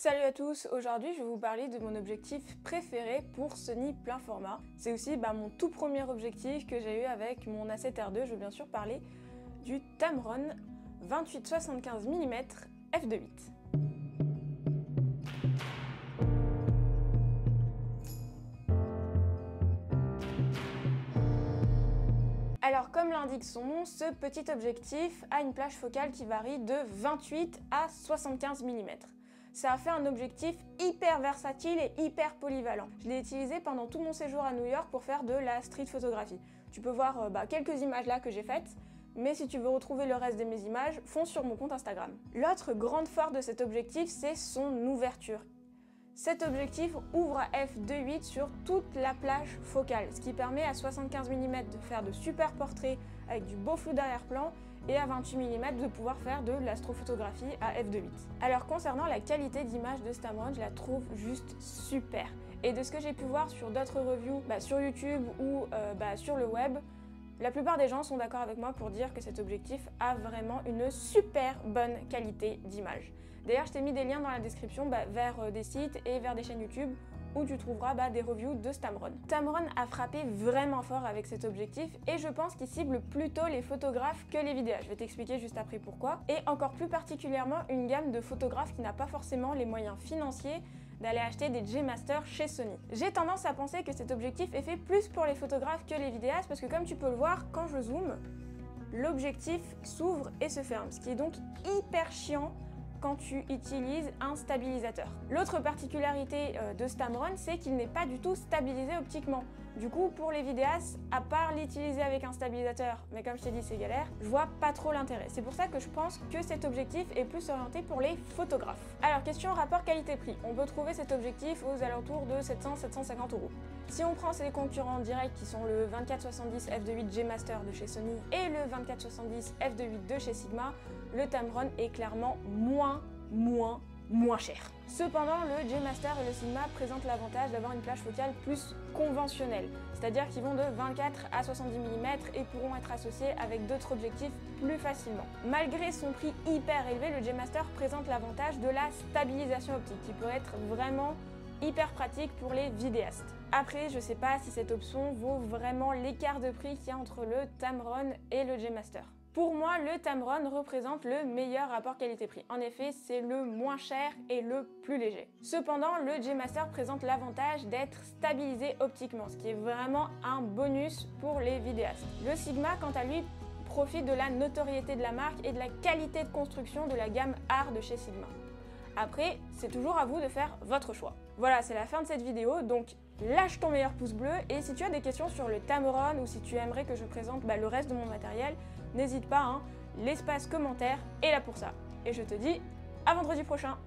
Salut à tous, aujourd'hui je vais vous parler de mon objectif préféré pour Sony plein format. C'est aussi mon tout premier objectif que j'ai eu avec mon A7R2. Je veux bien sûr parler du Tamron 28-75 mm f2.8. Alors comme l'indique son nom, ce petit objectif a une plage focale qui varie de 28 à 75 mm. Ça a fait un objectif hyper versatile et hyper polyvalent. Je l'ai utilisé pendant tout mon séjour à New York pour faire de la street photographie. Tu peux voir quelques images là que j'ai faites, mais si tu veux retrouver le reste de mes images, fonce sur mon compte Instagram. L'autre grande force de cet objectif, c'est son ouverture. Cet objectif ouvre à f2.8 sur toute la plage focale, ce qui permet à 75 mm de faire de super portraits avec du beau flou d'arrière-plan et à 28 mm de pouvoir faire de l'astrophotographie à f2.8. Alors concernant la qualité d'image de ce Tamron, je la trouve juste super. Et de ce que j'ai pu voir sur d'autres reviews, sur YouTube ou sur le web, la plupart des gens sont d'accord avec moi pour dire que cet objectif a vraiment une super bonne qualité d'image. D'ailleurs, je t'ai mis des liens dans la description vers des sites et vers des chaînes YouTube où tu trouveras des reviews de ce Tamron. Tamron a frappé vraiment fort avec cet objectif et je pense qu'il cible plutôt les photographes que les vidéastes. Je vais t'expliquer juste après pourquoi. Et encore plus particulièrement une gamme de photographes qui n'a pas forcément les moyens financiers d'aller acheter des G-Master chez Sony. J'ai tendance à penser que cet objectif est fait plus pour les photographes que les vidéastes parce que comme tu peux le voir, quand je zoome, l'objectif s'ouvre et se ferme, ce qui est donc hyper chiant quand tu utilises un stabilisateur. L'autre particularité de ce Tamron, c'est qu'il n'est pas du tout stabilisé optiquement. Du coup, pour les vidéastes, à part l'utiliser avec un stabilisateur, mais comme je t'ai dit, c'est galère, je vois pas trop l'intérêt. C'est pour ça que je pense que cet objectif est plus orienté pour les photographes. Alors, question rapport qualité-prix. On peut trouver cet objectif aux alentours de 700-750 €. Si on prend ses concurrents directs qui sont le 24-70 f2.8 G-Master de chez Sony et le 24-70 f2.8 de chez Sigma, le Tamron est clairement moins cher. Cependant, le G-Master et le Sigma présentent l'avantage d'avoir une plage focale plus conventionnelle, c'est-à-dire qu'ils vont de 24 à 70 mm et pourront être associés avec d'autres objectifs plus facilement. Malgré son prix hyper élevé, le G-Master présente l'avantage de la stabilisation optique qui peut être vraiment hyper pratique pour les vidéastes. Après, je sais pas si cette option vaut vraiment l'écart de prix qu'il y a entre le Tamron et le G-Master. Pour moi, le Tamron représente le meilleur rapport qualité-prix. En effet, c'est le moins cher et le plus léger. Cependant, le G-Master présente l'avantage d'être stabilisé optiquement, ce qui est vraiment un bonus pour les vidéastes. Le Sigma, quant à lui, profite de la notoriété de la marque et de la qualité de construction de la gamme Art de chez Sigma. Après, c'est toujours à vous de faire votre choix. Voilà, c'est la fin de cette vidéo, donc lâche ton meilleur pouce bleu et si tu as des questions sur le Tamron ou si tu aimerais que je présente le reste de mon matériel, n'hésite pas, l'espace commentaire est là pour ça. Et je te dis à vendredi prochain.